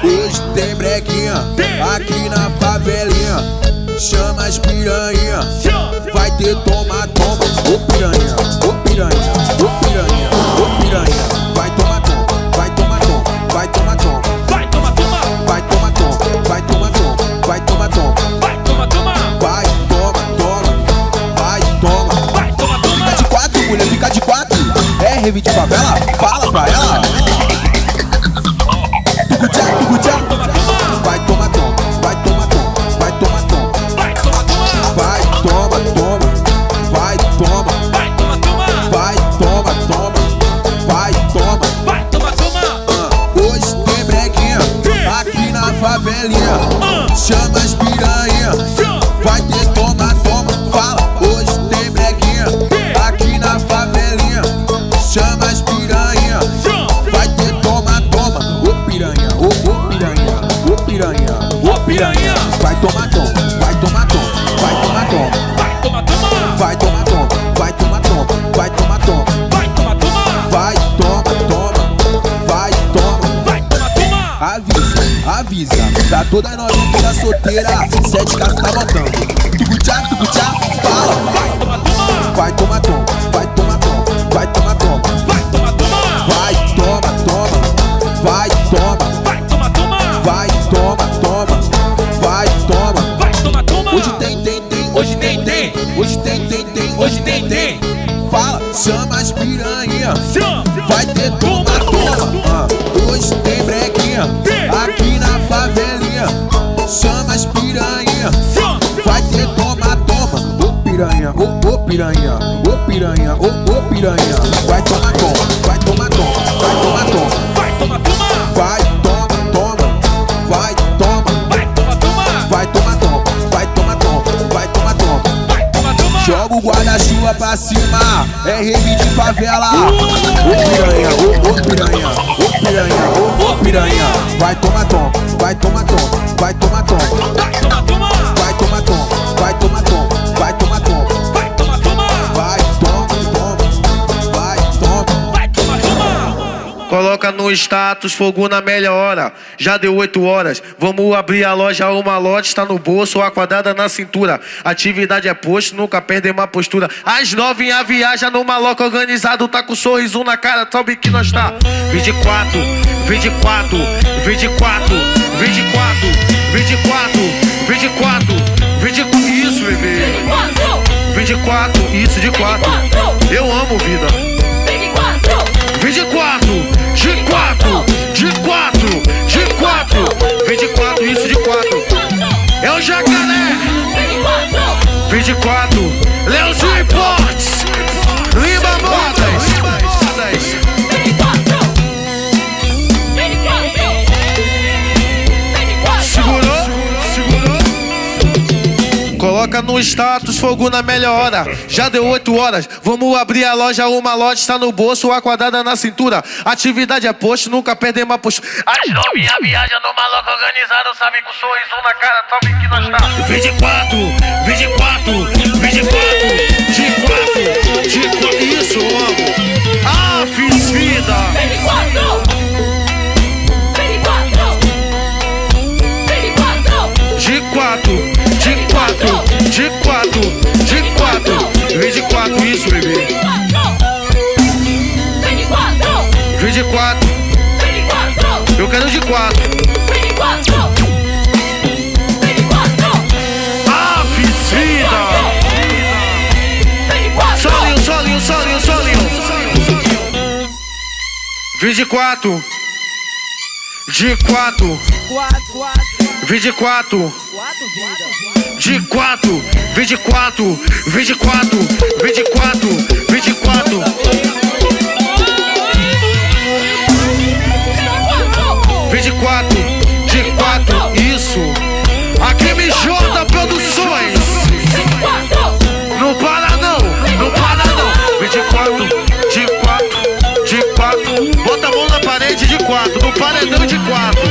Hoje tem brequinha aqui na favelinha. Chama as piranha, vai ter toma. Ô piranha, ô piranha, ô piranha, ô piranha. Vai tomar tom, vai tomar tom, vai tomar tom. Vai tomar toma, vai tomar tom, vai tomar tom, vai tomar tom. Vai tomar toma, vai toma, vai toma. Vai tomar toma. Fica de quatro, mulher, fica de quatro. É rave de favela? Fala pra ela. Tucutchá. Vai tomar tom, vai tomar tom, vai tomar tom. Vai tomar toma, vai toma, vai toma. Vai tomar toma, vai toma, vai toma. Vai tomar toma. Hoje tem brequinha aqui na favelinha. Chama as piranha, vai ter toma. Fala, hoje tem brequinha aqui na favelinha. Chama as piranha, vai ter toma. Ô piranha, ô piranha, ô piranha, Ô piranha, vai tomar tom, vai tomar tom, vai tomar tom. vai tomar toma, Vai tomar tom, vai tomar tom, vai tomar tom. vai tomar toma, Vai toma. vai tomar toma. Avisa, tá toda novinha que tá solteira. 7K tá botando. Tucutchá, fala. Vai tomar toma, Vai tomar tom, vai tomar tom, vai tomar tom. vai tomar toma, Vai toma, vai toma. vai tomar toma, Vai toma, vai toma. vai tomar toma. Hoje tem. Hoje tem. Hoje tem. Hoje tem. Fala, chama as piranha. Chama, Vai ter toma. Hoje tem brequinha aqui na favelinha. Chama as piranha. Vai ter toma. Ô piranha, ô piranha, ô piranha, ô piranha. Vai tomar tom, vai tomar tom, vai tomar tom. vai tomar toma, Vai toma, vai toma. vai tomar toma, Vai tomar tom, vai tomar tom, vai tomar tom. vai tomar toma. Joga o guarda-chuva pra cima, é rave de favela. Ô piranha, ô piranha, ô piranha, ô piranha. Vai tomar tom, vai tomar tom, vai tomar tom. Vai tomar toma, Vai tomar tom, vai tomar tom, vai tomar tom. vai tomar toma, Vai toma, vai toma. vai tomar toma. Coloca no status, fogo na melhor hora. Já deu 8 horas, vamos abrir a loja. Uma lote está no bolso, a quadrada na cintura. Atividade é posto, nunca perde uma postura. As novinhas viaja no maloca organizado. Tá com um sorriso na cara, sabe que nós tá. 24, 24, 24, 24, 24, 24, 24. Isso, bebê. 24, isso de 4. Eu amo vida. 24, de 4, de 4, de 4, 24, isso de 4. É o jacaré. 24, Leozinho Imports, Lima Modas. Segurou. Coloca no status, fogo na melhor hora. Já deu 8 horas, vamos abrir a loja. Uma lote está no bolso, a quadrada na cintura. Atividade é posto, nunca perde uma postura. As novinhas viajam no maloca organizado, sabe com um sorriso na cara, sabe que nós tá. 24, 24, 24, de 4, de 4. Isso, amo. Ah, fiz vida. 24, De 4, de 4, de 4, de 4. 24, isso, bebê. 24, eu quero de 4. Ah, fiz vida. Solinho. 24, de 4, 24, de 4, 24, 24, 24, 24. 24, de 4, isso. Aqui MJ Produções. Não para não. 24, de 4, de 4. Bota a mão na parede de 4, no paredão de 4.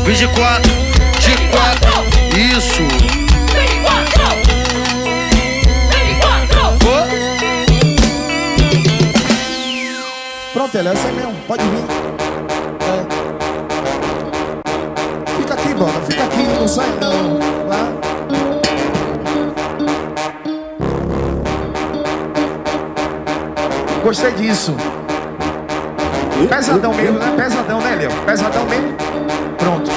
24, de 4, isso. Pronto, ela é essa mesmo, pode vir. embora. Fica aqui, não sai não. Vai. Gostei disso. Pesadão mesmo, né? Pesadão, né, Léo? Pesadão mesmo. Pronto.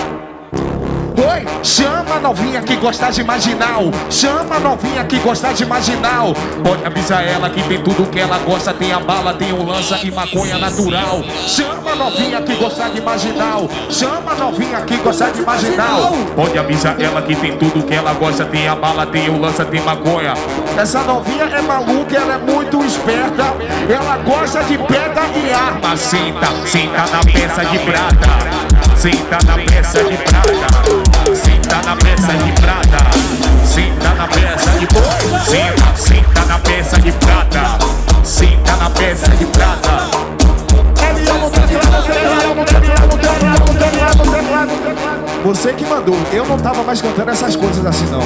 Oi, chama a novinha que gosta de marginal. Chama a novinha que gosta de marginal. Pode avisar ela que tem tudo que ela gosta. Tem a bala, tem o lança e maconha natural. Chama a novinha que gosta de marginal. Chama a novinha que gosta de marginal. Pode avisar ela que tem tudo que ela gosta. Tem a bala, tem o lança, tem maconha. Essa novinha é maluca, ela é muito esperta. Ela gosta de pega e arma. Senta, senta na peça de prata. Senta na peça de prata. Senta na peça de prata. Senta na peça de prata. Senta na peça de prata. Senta na peça de prata. Você que mandou, eu não tava mais cantando essas coisas assim não.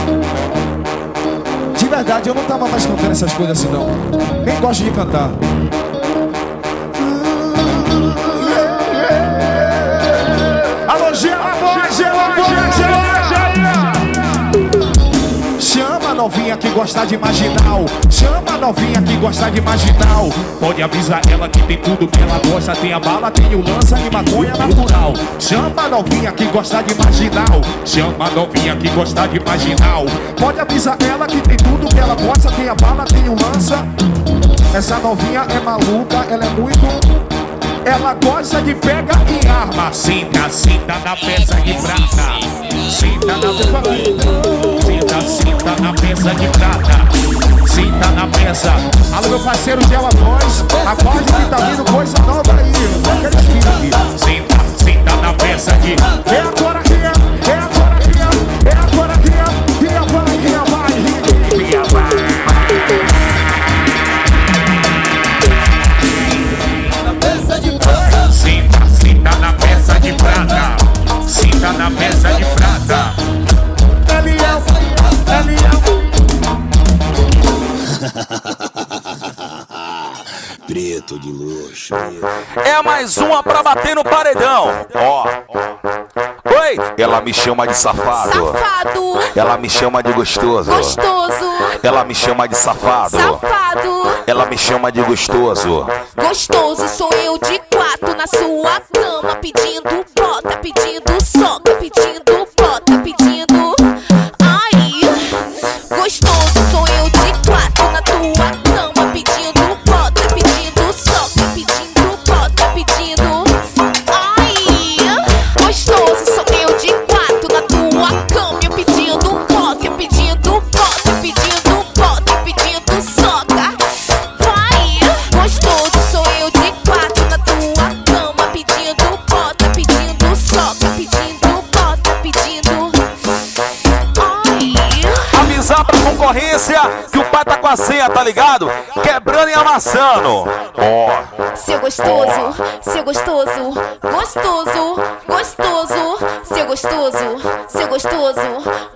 De verdade, eu não tava mais cantando essas coisas assim não. Nem gosto de cantar. Alô, gela, chama a novinha que gosta de marginal. Chama a novinha que gosta de marginal. Pode avisar ela que tem tudo que ela gosta. Tem a bala, tem o lança e maconha natural. Chama a novinha que gosta de marginal. Chama a novinha que gosta de marginal. Pode avisar ela que tem tudo que ela gosta. Tem a bala, tem o lança. Essa novinha é maluca, ela é muito... Ela gosta de pega e arma. Senta, senta na peça de prata. Senta na senta, senta na peça de prata. Senta na peça. Alô, meu parceiro Gela Voz. Acorde que tá vindo coisa nova aí. Aquele espírito aqui. Senta, senta na peça de... É agora que é, é agora que é, é agora que é, e agora que é, vai, e vai. Senta, senta na peça de prata. Senta na peça de prata. Preto de luxo. É mais uma pra bater no paredão. Ó. Oi! Ela me chama de safado. Safado. Ela me chama de gostoso. Gostoso. Ela me chama de safado. Safado. Ela me chama de gostoso. Gostoso sou eu de quatro na sua cama, pedindo bota, pedindo soca, pedindo bota, pedindo. Ai, gostoso sou eu de quatro na tua cama, pedindo bota, pedindo soca, pedindo bota, pedindo. Ai, gostoso sou eu de quatro na tua cama, eu pedindo bota, pedindo bota, pedindo bota, pedindo soca. Vai, gostoso sou eu de quatro na tua cama, pedindo bota, pedindo soca, pedindo bota, pedindo. Ai, Avisar pra concorrência que o pai tá com a senha, tá ligado? Quebrando e amassando. Ó. seu gostoso, seu gostoso, gostoso, gostoso, seu gostoso, seu gostoso,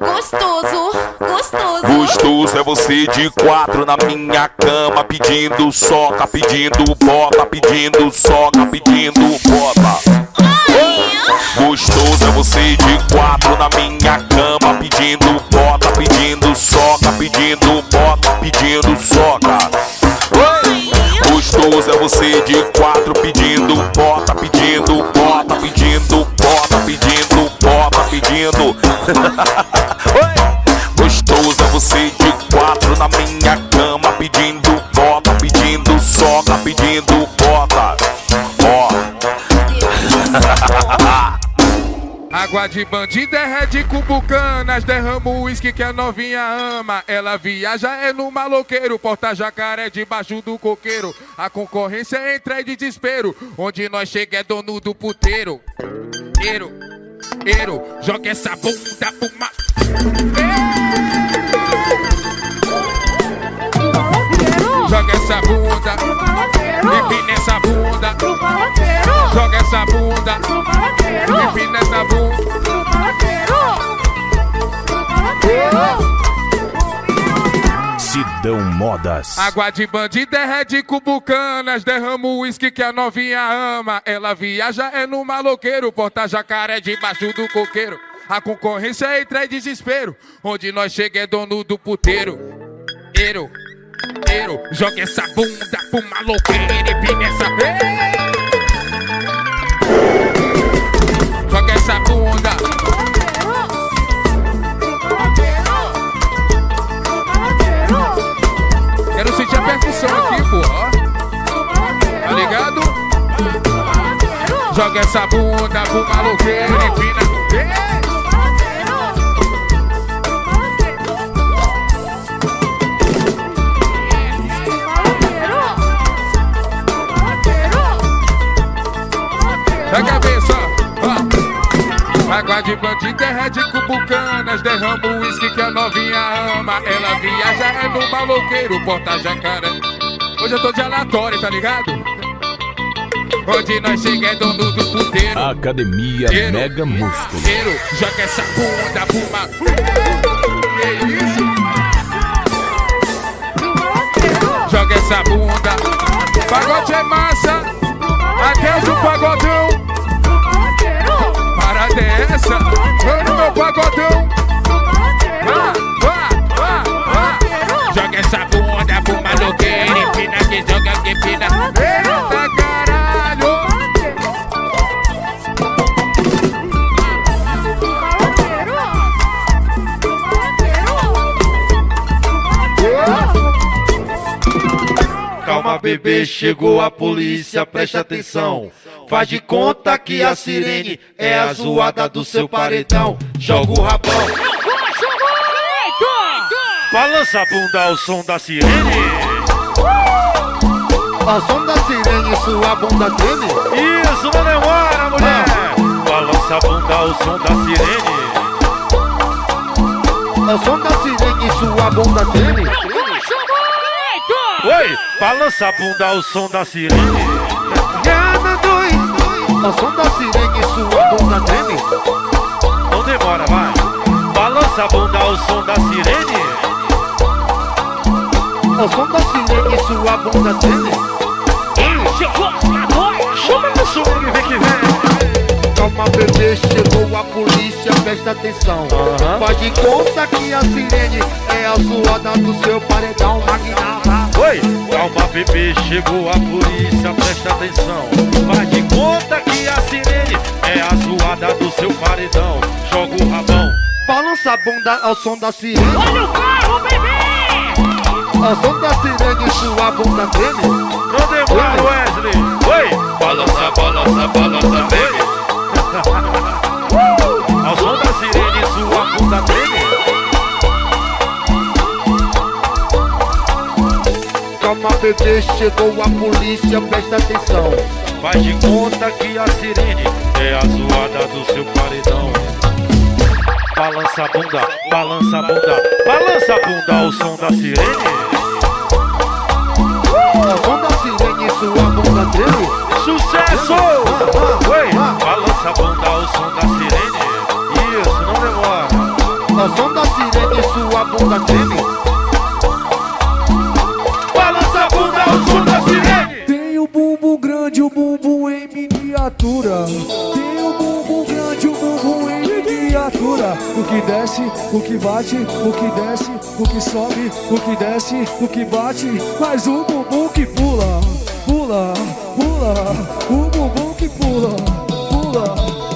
gostoso, gostoso. Gostoso é você de quatro na minha cama, pedindo soca, pedindo bota, pedindo soca, pedindo bota. Gostoso é você de quatro na minha cama, pedindo bota, pedindo soca, pedindo bota, pedindo soca. Gostoso é você de quatro pedindo bota, pedindo bota, pedindo bota, pedindo bota, pedindo. Gostoso é você de quatro na minha cama, pedindo bota, pedindo soca, pedindo bota. Ó. Água de bandido é red com bucanas, derrama o uísque que a novinha ama. Ela viaja é no maloqueiro, porta jacaré debaixo do coqueiro. A concorrência entra em desespero, onde nós chega é dono do puteiro. Joga essa bunda pro ma... Joga essa bunda, empina essa bunda. Joga essa bunda, empina essa bunda. Sidão Modas. Água de bandido é red com bucanas, derrama o uísque que a novinha ama. Ela viaja é no maloqueiro, porta jacaré debaixo do coqueiro. A concorrência entra em desespero. Onde nós chega é dono do puteiro. Eiro, joga essa bunda pro maloqueiro e vem nessa. Joga essa bunda. Quero sentir a percussão aqui, porra. Tá ligado? Joga essa bunda pro maloqueiro e vem nessa. Da cabeça, água de bandido derrete cubucanas, derrama o uísque que a novinha ama. Ela viaja é no maloqueiro, porta jacaré. Hoje eu tô de aleatório, tá ligado? Onde nós chega é dono do puteiro. Academia Mega Músculo. Joga essa bunda pro maloqueiro. Que isso? Joga essa bunda. Pagode é massa. Até do pagodão. Parada é essa? Vai no meu pagodão. Joga essa bunda pro maloqueiro. Empina que joga que empina. Eita caralho. Calma, bebê, chegou a polícia, preste atenção. Faz de conta que a sirene é a zoada do seu paredão. Joga o rabão. Balança a bunda ao som da sirene. Ao som da sirene, sua bunda treme. Isso, não demora, mulher. Balança a bunda ao som da sirene. Ao som da sirene, sua bunda treme. Oi, balança a bunda ao som da sirene. Ao som da sirene, sua bunda treme. Não demora, vai. Balança a bunda ao som da sirene. Ao som da sirene, sua bunda treme. Chama no swing, vem que vem. Calma, bebê, chegou a polícia, presta atenção. Faz de conta que a sirene é a zoada do seu paredão magnata. Oi, calma, bebê, chegou a polícia, presta atenção. Faz de conta que a sirene é a zoada do seu paredão. Joga o rabão. Balança a bunda ao som da sirene. Olha o carro, bebê! Ao som da sirene, sua bunda treme. Não demora, Wesley. Oi, balança, balança, balança, baby. Ao som da sirene, sua bunda treme. Calma, bebê, chegou a polícia, presta atenção. Faz de conta que a sirene é a zoada do seu paredão. Balança a bunda, balança a bunda, balança a bunda ao som da sirene. Ao som da sirene, sua bunda treme. Sucesso! Oi, balança a bunda ao som da sirene. Isso, não demora. Ao som da sirene, sua bunda treme. Balança a bunda ao som da sirene. Tem o bumbum grande, o bumbum em miniatura. Tem o bumbum grande, o bumbum em miniatura. O que desce, o que bate, o que desce, o que sobe, o que desce, o que bate. Mas o bumbum que pula, pula, pula. O bumbum que pula, pula,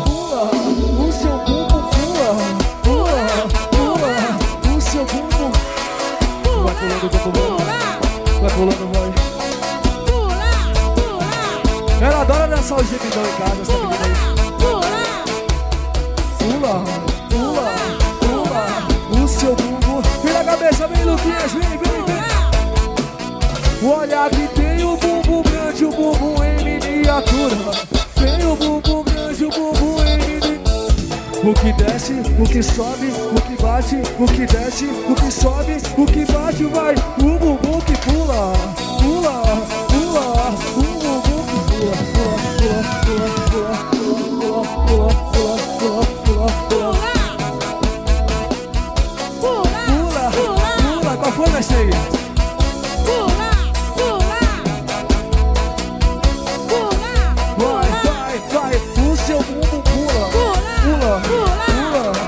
pula. O seu bumbum pula, pula, pula. O seu bumbum vai pulando, vai pulando, vai pulando, vai. Ela adora dançar o gemidão em casa, essa menina aí. Pula, pula, pula. O seu bumbum. Vira a cabeça, vem, Luquinhas, vem, vem, vem. Olha que tem o bumbum grande, o bumbum em miniatura. Tem o bumbum grande, o bumbum em miniatura. O que desce, o que sobe, o que bate, o que desce, o que sobe, o que bate, vai. O bumbum que pula, pula, pula. O bumbum que pula, pula, pula, pula, pula, pula, pula, pula, pula, pula. Pula, pula, qual foi, mestre aí? Vai, vai, vai, o seu bumbum pula, pula, pula.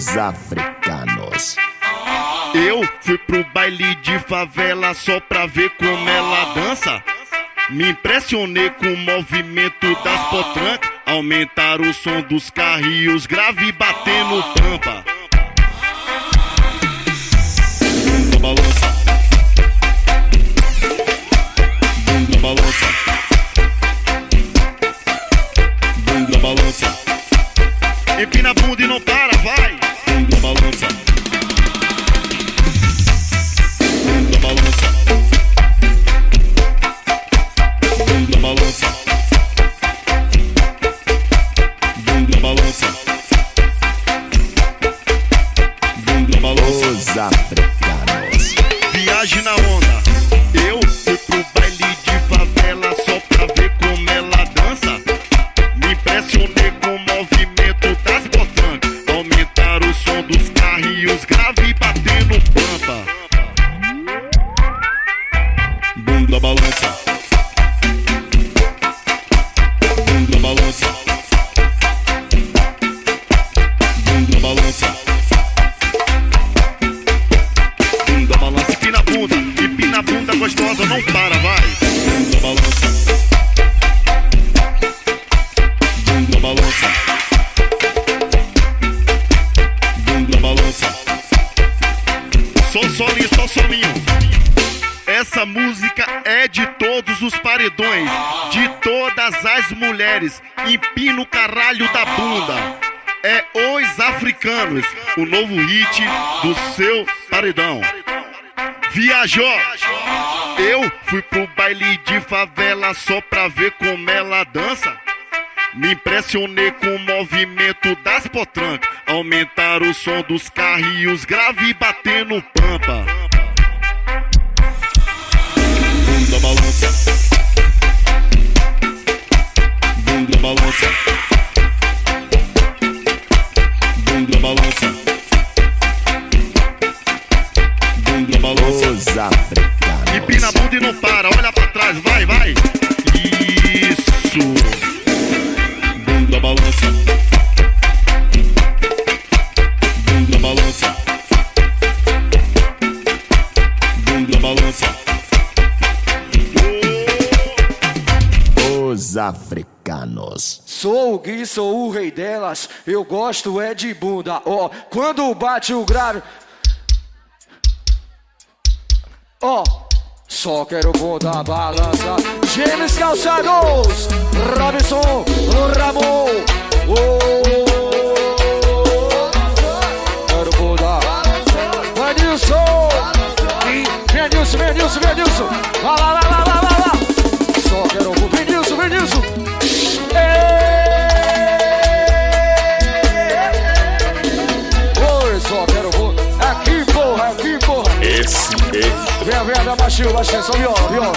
Os africanos. Eu fui pro baile de favela só pra ver como ela dança. Me impressionei com o movimento das potrancas. Aumentar o som dos carrinhos grave batendo tampa. Bunda balança. Bunda balança. Bunda balança. Empina a bunda e não para, vai. Bunda balança. Bunda balança. Bunda balança. Bunda balança. Bunda balança. Os africanos. Viagem na onda. Eu fui pro baile de favela só pra ver como ela dança. Me impressionei com o movimento das potrancas. Aumentar o som dos carrinhos grave batendo pampa. Bunda balança. Bunda balança. Bunda balança. Bunda balança. Empina a bunda. Empina a bunda gostosa, não para, vai. Bunda balança. Bunda balança. Bunda balança. Só solinho, só solinho. Essa música é de todos os paredões, de todas as mulheres. Empina o caralho da bunda. É Os Africanos, o novo hit do seu paredão. Viajou. Eu fui pro baile de favela só pra ver como ela dança. Me impressionei com o movimento das potrancas. Aumentar o som dos carrinhos grave batendo pampa. Bunda balança. Bunda balança. Bunda balança. Bunda balança. Os africanos. Empina a bunda e não para, olha pra trás, vai, vai. Isso. Bunda balança. Bunda balança. Bunda balança. Os africanos. Sou o Gui, sou o rei delas. Eu gosto é de bunda. Ó, quando bate o grave. Ó, só quero bunda balança. James Calçados, Robinson, Ramon. Quero bunda. Vai Nilson. Vem Nilson, vem Nilson, vem Nilson. Vai lá, lá, lá, lá, lá, lá. Só quero bunda. Vem Nilson, vem Nilson. Oi, só quero bunda. Aqui, porra, aqui, porra. Esse mesmo. Vem, dá baixinho, baixinho, só viola, viola.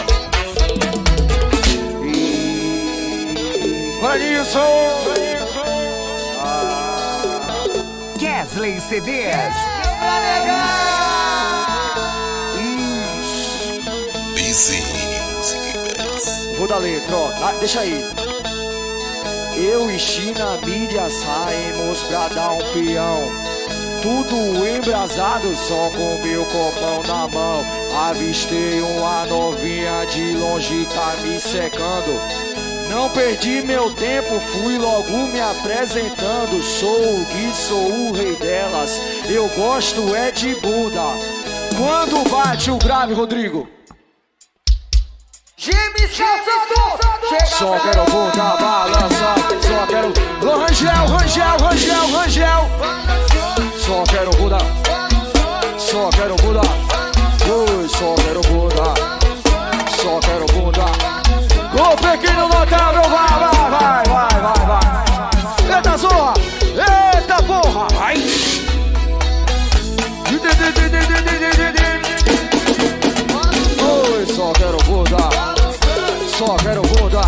Vai Nilson. Kesley CDs. Vou dar letra, ó. Deixa aí. Eu e China mídia saímos pra dar um peão. Tudo embrasado, só com meu copão na mão. Avistei uma novinha de longe, tá me secando. Não perdi meu tempo, fui logo me apresentando. Sou o Gui, sou o rei delas. Eu gosto é de bunda. Quando bate o grave, Rodrigo? James Calçados. Só quero bunda balança. Só quero. Ô, Rangel. Só quero bunda. Só quero bunda. Oi, só quero bunda. Só quero bunda. Ô, pequeno notável, vai. Eita zorra. Eita porra. Ai. Oi, só quero bunda. Só quero bunda.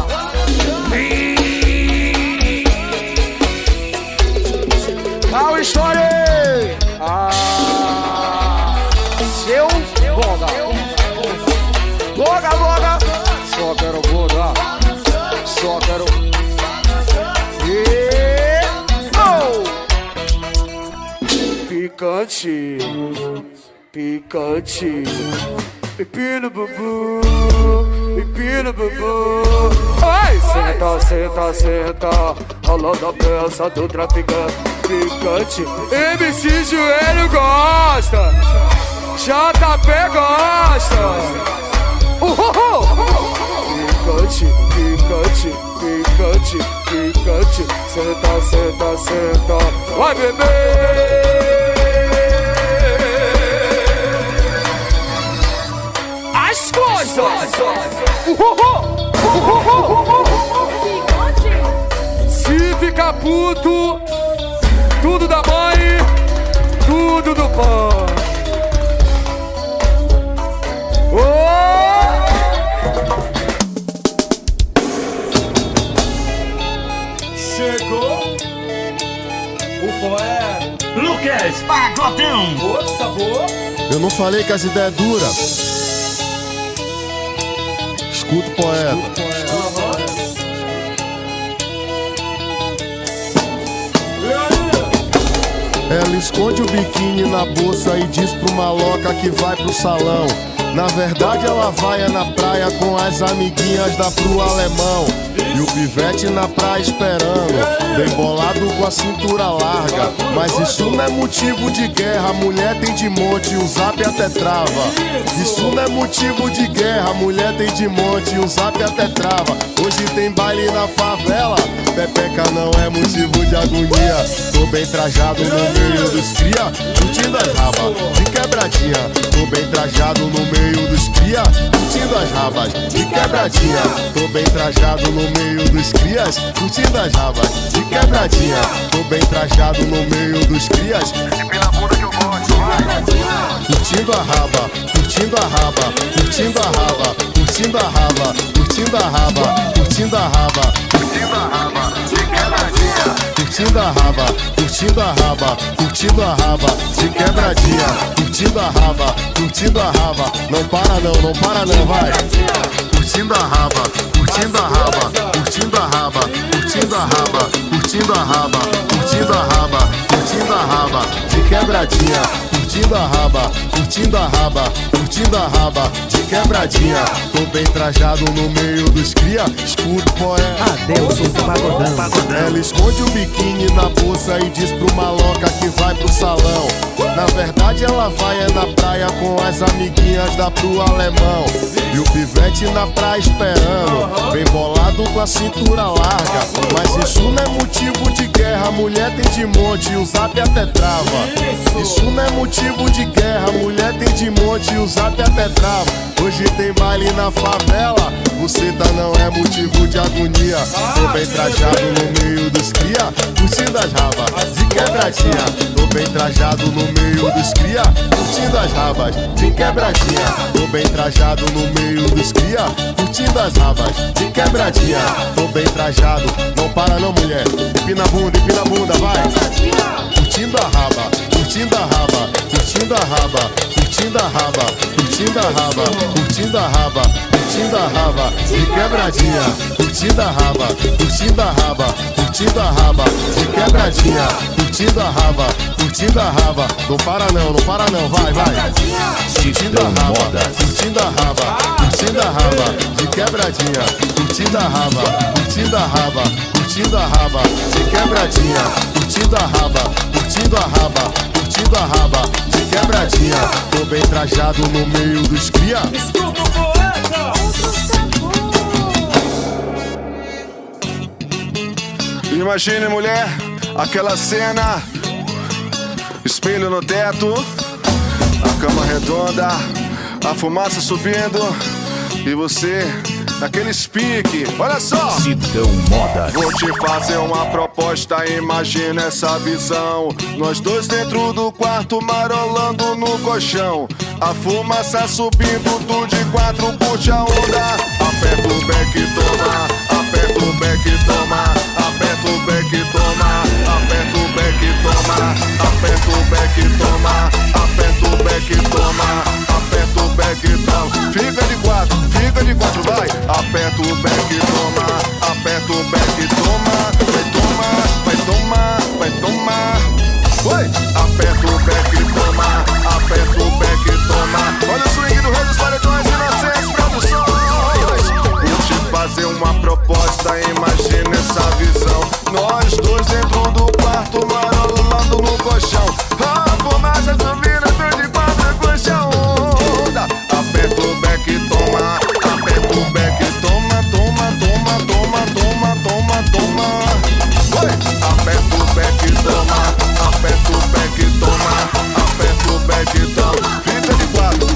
Qual história? Seu bunda. Loga. Só quero bunda. Só quero. picante, picante. Empina bumbum, empina bumbum. Ai, senta, senta, senta, rolando a peça do traficante. Picante, MC Joelho gosta, JP gosta. Picante, picante, picante, picante. Senta, senta, senta, vai beber. As coisas. Se ficar puto, tudo da mãe, tudo do pai. Chegou o poeta Lucas Pagodão. Outro sabor. Eu não falei que as ideias duras. Escuta o poeta. Ela esconde o biquíni na bolsa e diz pro maloca que vai pro salão. Na verdade ela vai na praia com as amiguinhas da pro alemão. E o pivete na praia esperando, bem bolado com a cintura larga. Mas isso não é motivo de guerra, a mulher tem de monte e o zap até trava. Isso não é motivo de guerra, a mulher tem de monte e o zap até trava. Hoje tem baile na favela, pepeca não é motivo de agonia. Tô bem trajado no meio dos cria, curtindo as rabas de quebradinha. Tô bem trajado no meio dos cria, curtindo as rabas de quebradinha. Tô bem trajado no meio dos crias, curtindo as rabas de quebradinha. Tô bem trajado no meio dos crias, empina a bunda que eu gosto, vai. Curtindo a raba, curtindo a raba, curtindo a raba, curtindo a raba, curtindo a raba, curtindo a raba, curtindo a raba de quebradinha. Curtindo a raba, curtindo a raba, curtindo a raba de quebradinha. Curtindo a raba, curtindo a raba, não para não, não para não, vai. Curtindo a raba, curtindo a raba, curtindo a raba, curtindo a raba, curtindo a raba, curtindo a raba, curtindo a raba de quebradinha. Curtindo a raba, curtindo a raba, curtindo a raba de quebradinha. Tô bem trajado no meio dos cria, escuta o poeta. Adelson Pagodão. Ela esconde o biquíni na bolsa e diz pro maloca que vai pro salão. Na verdade ela vai na praia com as amiguinhas da pro alemão. E o pivete na praia esperando, bem bolado com a cintura larga. Mas isso não é motivo de guerra, a mulher tem de monte e o zap até trava. Isso não é motivo de guerra, a mulher tem de monte e o zap até trava. Hoje tem baile na favela, buceta não é motivo de agonia. Tô bem trajado no meio dos cria, curtindo as rabas de quebradinha. Tô bem trajado no meio dos cria, curtindo as rabas de quebradinha. Tô bem trajado no meio dos cria, curtindo as rabas de quebradinha. Tô bem trajado, não para não mulher, empina a bunda, vai. Curtindo a raba, curtindo a raba, curtindo a raba, curtindo a raba, curtindo a raba, curtindo a raba, curtindo a raba de quebradinha. Curtindo a raba, curtindo a raba, curtindo a raba de quebradinha. Curtindo a raba, curtindo a raba, não para não, não para não, vai, vai. Curtindo a raba, curtindo a raba, curtindo a raba de quebradinha. Curtindo a raba, curtindo a raba, curtindo a raba de quebradinha. Curtindo a raba, curtindo a raba, curtindo a raba de quebradinha. Tô bem trajado no meio dos cria. Escuta o poeta. Imagine, mulher, aquela cena, espelho no teto, a cama redonda, a fumaça subindo e você naquele pique. Olha só! Sidão Modas. Vou te fazer uma proposta, imagina essa visão. Nós dois dentro do quarto, marolando no colchão. A fumaça subindo, tu de quatro, curte a onda. Aperta o beck, toma, aperta o beck, toma, aperta o beck, toma, aperta o beck, toma, aperta o beck, toma, aperta o beck, toma, aperta o beck, toma. Fica de quatro, vai. Aperta o beck, toma, aperta o beck, toma, vai tomar, vai tomar, vai tomar. Oi! Aperta o beck, marolando no colchão. A fumaça subindo, tô de quatro, puxa a onda. Aperta o beck e toma, aperta o beck e toma, toma, toma, toma, toma, toma, toma. Oi! Aperta o beck e toma, aperta o beck e toma, aperta o beck e toma.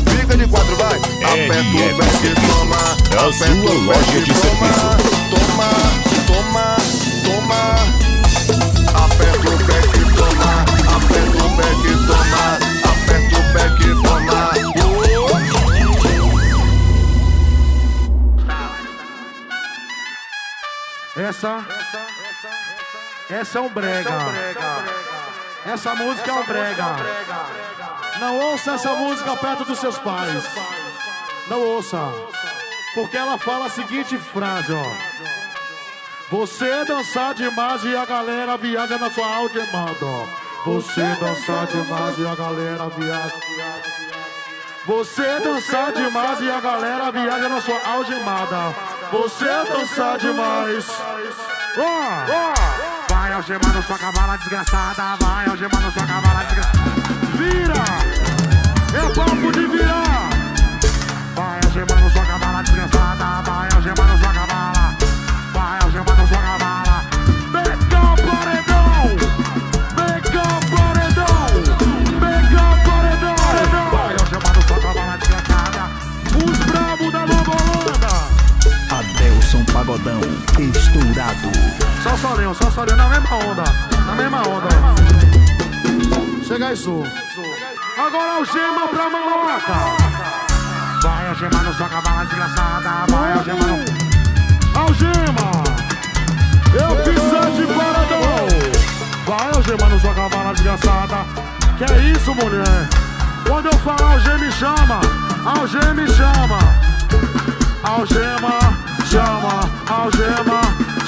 Fica de quatro, vai. Aperta o beck e toma, é a sua loja de serviço. Toma, toma, toma. Aperta o beck e toma, aperta o beck e toma, aperta o beck e toma. Essa é um brega. Essa música é um brega. Não ouça essa música perto dos seus pais. Não ouça. Porque ela fala a seguinte frase, ó. Você dançar demais e a galera viaja na sua algemada. Você dançar demais e a galera viaja. Você dançar demais e a galera viaja na sua algemada. Você dançar demais. Vai algemando sua cavala desgraçada. Vai algemando sua cavala desgraçada. Vira! É papo de virar! Vai algemando sua cavala desgraçada. Vai algemando sua cavala. Vai algemando sua cavala. Pega o paredão! Pega o paredão! Pega o paredão! Vai algemando sua cavala desgraçada. Os bravos da Nova Holanda! Adelson Pagodão, estourado. Só solinho, na mesma onda. Na mesma onda. Chega isso. Agora algema pra maloca. Vai algemando sua cavala desgraçada. Vai algemando. Algema. Eu fiz de paradão. Vai algemando sua cavala desgraçada. Que é isso, mulher? Quando eu falar algema me chama. Algema me chama. Algema, chama, algema,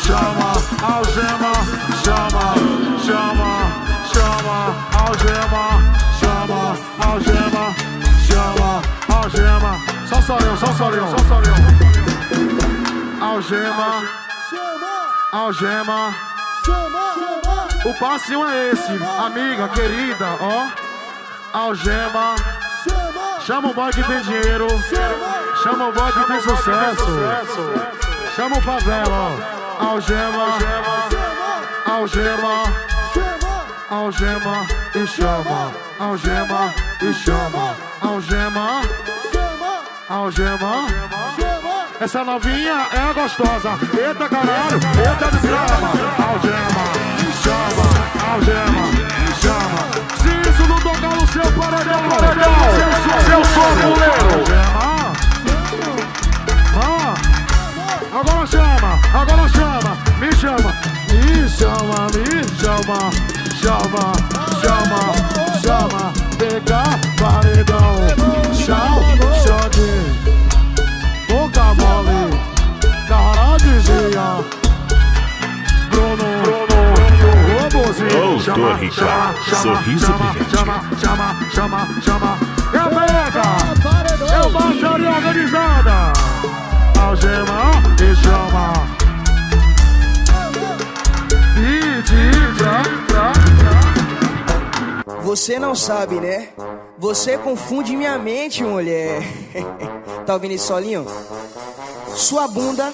chama, algema, chama, chama, chama, algema, chama, algema, chama, algema. Só solinho. Algema, algema, o passinho é esse, amiga, querida, ó. Algema. Chama o boy que tem dinheiro. Chama o boy que tem sucesso. Chama o favela, ó. Algema. Algema. Algema e chama. Algema e chama. Algema. Algema. Essa novinha é gostosa. Eita caralho, eita desgrama. Algema, chama, algema, chama. Se isso não tocar no seu paredão, seu sofuleiro. Agora chama, me chama, chama, pega paredão, chão de boca mole, cara dizia, Bruno, Robozinho, Doutor Ricardo, sorriso brilhante. Chama, é pega, é baixaria organizada, algema e chama. Você não sabe, né? Você confunde minha mente, mulher. Tá ouvindo esse solinho? Sua bunda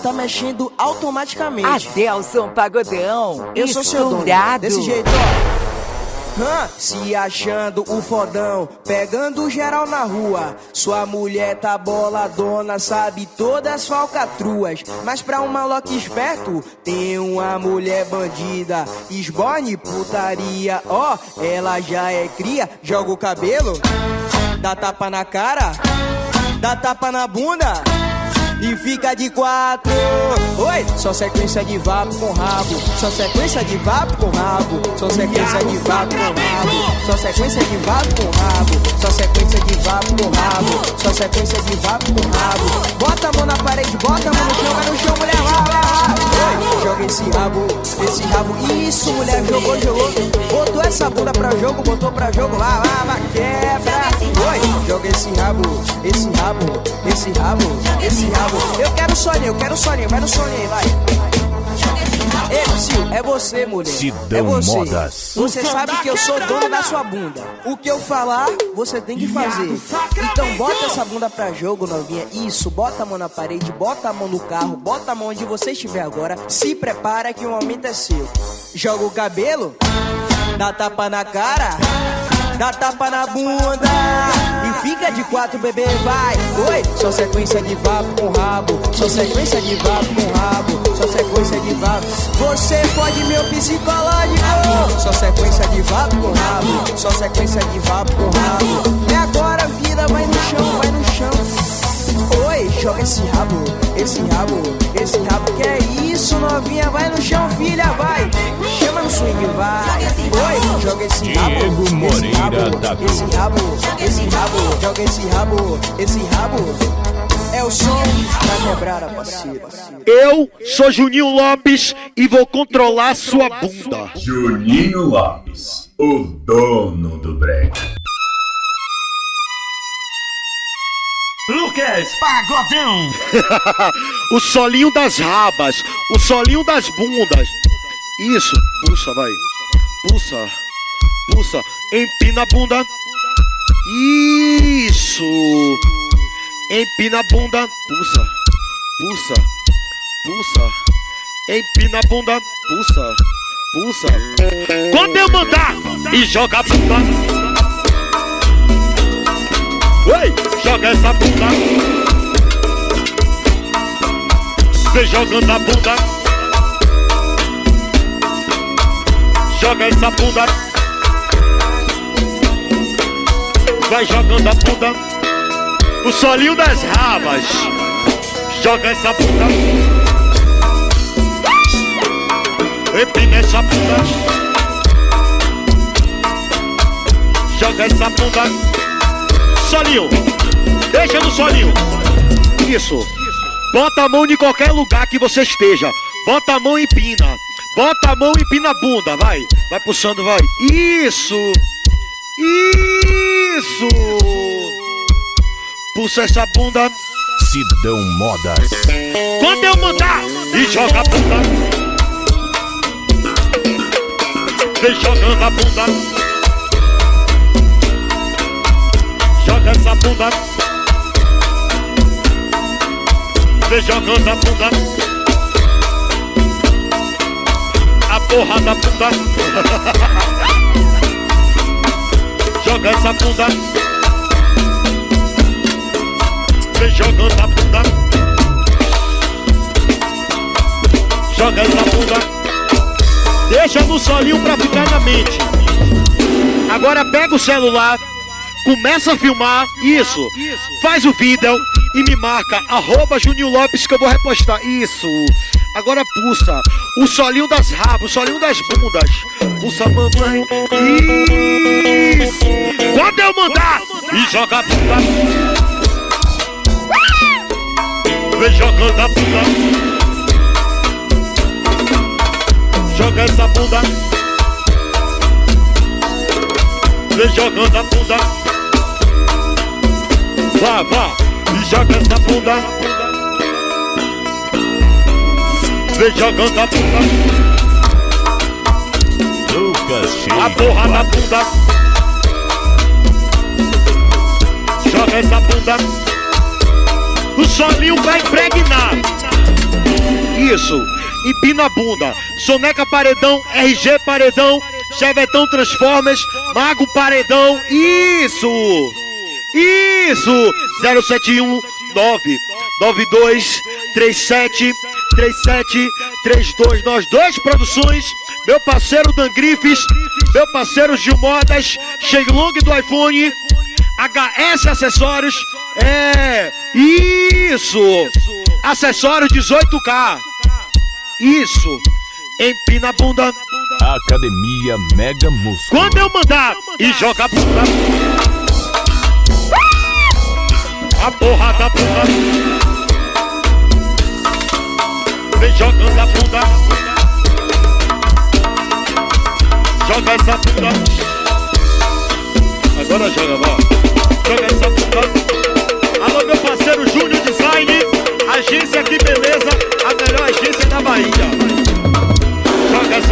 tá mexendo automaticamente. Adelson Pagodão, eu sou seu dono. Desse jeito, ó. Se achando o fodão, pegando geral na rua. Sua mulher tá boladona, sabe todas as falcatruas. Mas pra um maloque esperto, tem uma mulher bandida. Esborne putaria, ó, ela já é cria. Joga o cabelo, dá tapa na cara, dá tapa na bunda e fica de quatro. Oi, só sequência de vapo com rabo. Só sequência de vapo com rabo. Só sequência de vapo com rabo. Só sequência de vapo com rabo. Só sequência de vapo com rabo. Só sequência de vapo com rabo. Bota a mão na parede, bota a mão no chão, vai no chão, mulher, lá. Oi, joga esse rabo. Isso, mulher, jogou. Botou essa bunda pra jogo, botou pra jogo, lá, quebra. Oi, joga esse rabo. Eu quero soninho, vai no soninho aí, vai. Ei, Psyu, é você, mulher. Sidão É você. Modas. Você sabe que eu sou dono da sua bunda. O que eu falar, você tem que fazer. Então bota essa bunda pra jogo, novinha. Isso, bota a mão na parede, bota a mão no carro, bota a mão onde você estiver agora. Se prepara que o momento é seu. Joga o cabelo, dá tapa na cara, dá tapa na bunda e fica de 4, bebê, vai. Oi, só sequência de vapo com rabo, só sequência de vapo com rabo, só sequência de vapo. Você fode meu psicológico. Só sequência de vapo com rabo, só sequência de vapo com rabo. E agora, vida, vai no chão, vai no chão. Oi, joga esse rabo, esse rabo, esse rabo. Que é isso, novinha, vai no chão, filha, vai. Chama no swing, vai. Oi, joga esse rabo, Diego Moreira da Cruz. esse rabo, esse rabo, joga esse rabo, esse rabo. É o som da quebrada, parceiro. Eu sou Juninho Lopes e vou controlar sua bunda. Juninho Lopes, o dono do break. Lucas Pagodão. O solinho das rabas, o solinho das bundas. Isso, pulsa, vai. Pulsa, pulsa, empina a bunda. Isso. Empina a bunda, pulsa, pulsa, pulsa. Empina a bunda, pulsa, pulsa. Quando eu mandar e joga a bunda. Oi, joga essa bunda. Vem jogando a bunda. Joga essa bunda. Vai jogando a bunda. O solinho das rabas. Joga essa bunda. Empina essa bunda. Joga essa bunda. Solinho, deixa no solinho. Isso. Bota a mão em qualquer lugar que você esteja. Bota a mão e empina. Bota a mão e empina a bunda, vai. Vai pulsando, vai. Isso. Isso. Pulsa essa bunda. Sidão Modas. Quando eu mandar e joga a bunda. Vem jogando a bunda. Joga essa bunda. Vem jogando a bunda. A porra da bunda. Joga essa bunda. Vem jogando a bunda. Joga essa bunda. Deixa no solinho pra ficar na mente. Agora pega o celular. Começa a filmar, isso, faz o vídeo e me marca, @Juninho Lopes que eu vou repostar, isso. Agora pulsa, o solinho das rabas, o solinho das bundas, pulsa mamãe, isso. Quando eu mandar, e joga a bunda. Vem jogando a bunda. Joga essa bunda. Vem jogando a bunda. Vá, vá, e joga essa bunda. Vem jogando a bunda. Lucas a porra da bunda. Joga essa bunda. O solinho vai impregnar. Isso, empina a bunda. Soneca Paredão, RG Paredão, Chevetão Transformers, Mago Paredão. Isso. Isso! 071 992 37 37 32. Nós dois produções, meu parceiro Dan Griffes, meu parceiro Gil Modas, Sheilong do iPhone, HS Acessórios, isso! Acessórios 18K, isso! Empina a bunda. Academia Mega Músculo. Quando eu mandar e joga a bunda. A porra da bunda. Vem jogando a bunda. Joga essa bunda. Agora joga, vó. Joga essa bunda. Alô, meu parceiro Júnior Design. Agência Que Beleza, a melhor agência da Bahia.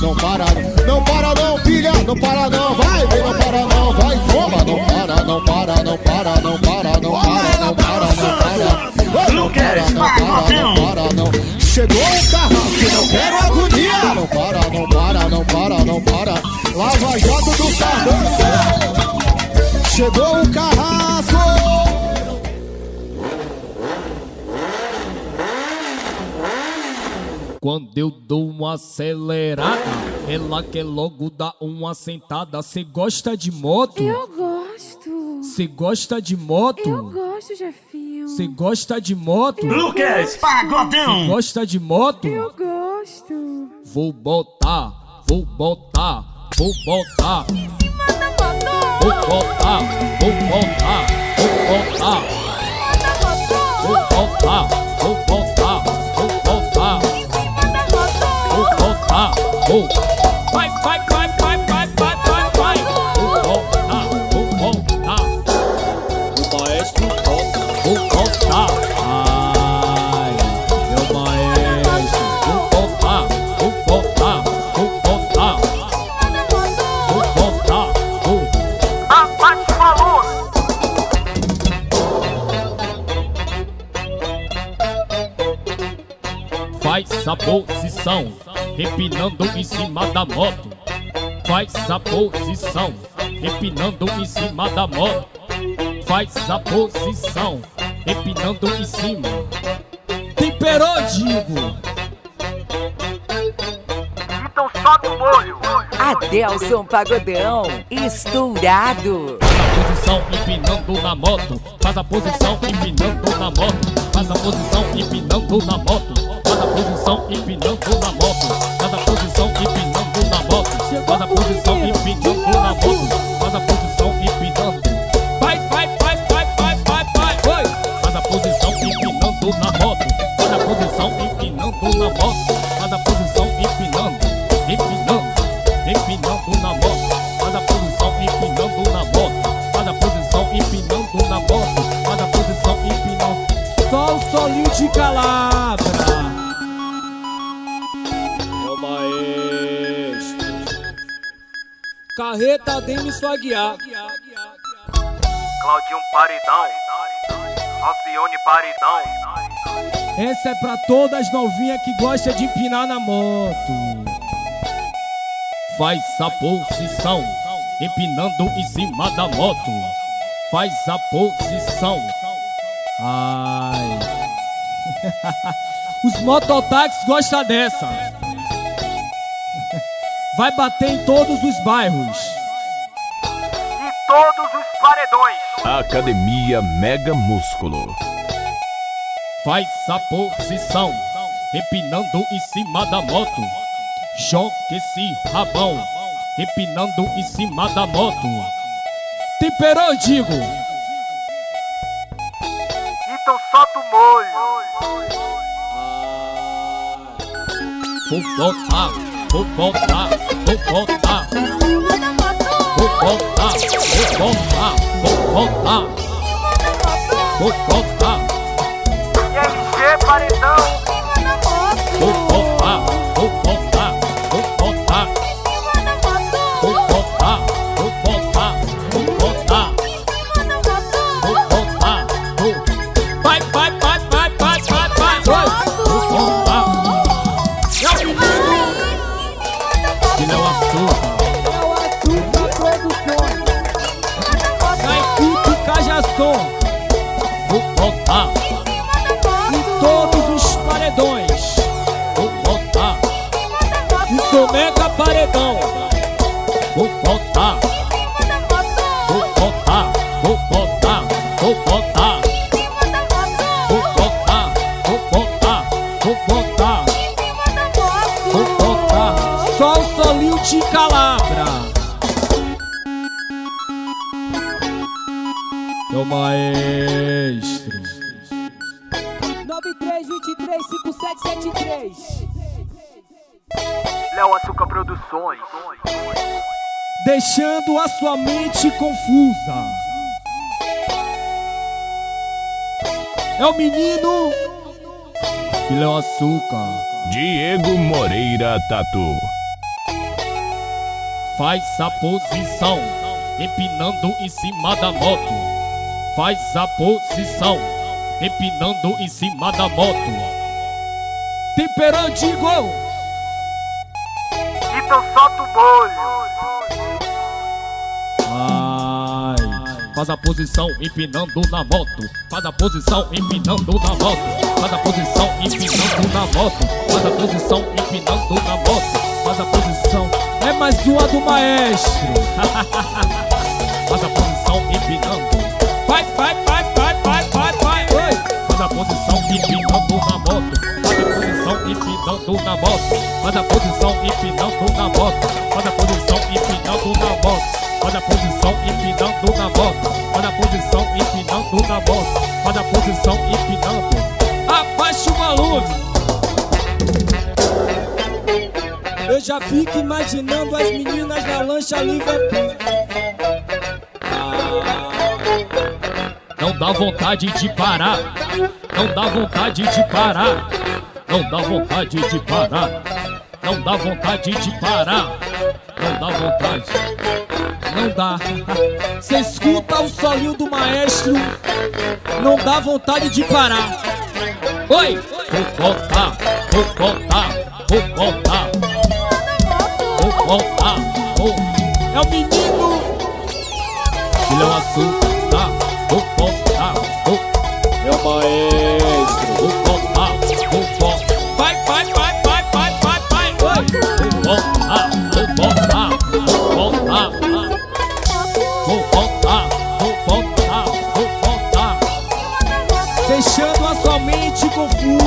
não para não. Não para não, filha, não para não. Vai, vem, não para não, vai, toma. Não para, não para, não para, não para, não para, não para, não para. Não para, não para, não para, não. Chegou o carrasco, não quero agonia. Não para, não para, não para, não para. Lava Jato do Sardão. Chegou o carrasco. Quando eu dou uma acelerada, ela quer logo dar uma sentada. Cê gosta de moto? Eu gosto. Cê gosta de moto? Eu gosto, Jefinho. Cê gosta de moto? Lucas Pagodão. Cê gosta de moto? Eu gosto. Vou botar, vou botar, vou botar. Em cima da moto. Vou botar, vou botar, vou botar. Em cima da moto. Vou botar, vou botar, vou botar. Em cima da moto. Vou botar, vou. Vai, vai, vai, vai, vai, vai, vai, vai. Vou botar, vou botar. O maestro bota, vou botar. Ai, meu maestro. Vou botar, vou botar, vou botar. Vou botar, vou. Abaixa o valor. Faz a posição, empinando em cima da moto. Faz a posição, empinando em cima da moto. Faz a posição, empinando em cima. Temperou, digo. Então sobe o molho. Adelson Pagodão, estourado. Faz a posição, empinando na moto. Faz a posição, empinando na moto. Faz a posição, empinando na moto. Faz a posição, empinando na moto. Faz a posição, empinando na moto. Faz a posição, empinando na moto. Faz a posição, empinando. Vai, vai, vai, vai, vai, vai, vai, vai. Faz a posição, empinando na moto. Faz a posição, empinando na moto. Faz a posição, empinando, empinando, empinando na moto. Faz a posição, empinando na moto. Faz a posição, empinando na moto. Faz a posição, empinando. Só o solinho de Calabra. Meu maestro. Carreta Denis Faguiar. Claudinho Paredão, Alcione Paredão. Essa é pra todas as novinhas que gostam de empinar na moto. Faz a posição, empinando em cima da moto. Faz a posição. Ai. Os mototáxis gostam dessa. Vai bater em todos os bairros. Em todos os paredões. Academia Mega Músculo. Faz a posição, empinando em cima da moto. Joga esse rabão, empinando em cima da moto. Temperou, digo. Então solta o molho. Vou botar, vou botar, vou botar. Vou botar, vou botar, vou botar. Vou botar. MG Paredão. Vou botar, vou botar, vou botar. Vou botar, vou botar, vou botar. Vou botar, vou. Vai, vai, vai, vai, vai, vai, vai, vai. Vou botar. É o menino. Ele é o açúcar. Na equipe Cajação. Vou botar. Em todos os paredões. Vou botar. E sou mega paredão. Vou botar. Vou botar. Vou botar. Vou botar. Vou botar. Vou botar. Vou botar. Vou botar. Só o solinho de Calabra. Meu maestro. 93235773. Léo Açúcar Produções. Deixando a sua mente confusa. É o menino e Léo Açúcar. Diego Moreira Tatu. Faz a posição, empinando em cima da moto. Faz a posição, empinando em cima da moto. Temperou, digo. Então solta o molho. Faz a posição empinando na moto. Faz a posição empinando na moto. Faz a posição empinando na moto. Faz a posição empinando na moto. Faz a posição. É mais uma do maestro. Faz a posição empinando. Vai, vai, vai, vai, vai, vai, vai. Faz a posição empinando na moto. Faz a posição empinando na moto. Faz a posição empinando na moto. Faz a posição empinando na moto. Faz a posição empinando na moto. Faz a posição empinando na moto. Faz a posição empinando. Abaixa o volume. Eu já fico imaginando as meninas na lancha Liverpool. Não dá vontade de parar. Não dá vontade de parar. Não dá vontade de parar. Não dá vontade de parar. Não dá vontade. Não dá. Cê escuta o solinho do maestro, não dá vontade de parar. Oi! Vou voltar, vou voltar, vou voltar. Vou voltar, vou. É o menino Filhão Açúcar, vou voltar, vou. É o maestro, vou voltar, vou voltar. Vai, vai, vai, vai, vai, vai, vai. Oi! Vou voltar, vou voltar, vou voltar. Vou voltar, vou voltar, vou voltar. deixando a sua mente confusa.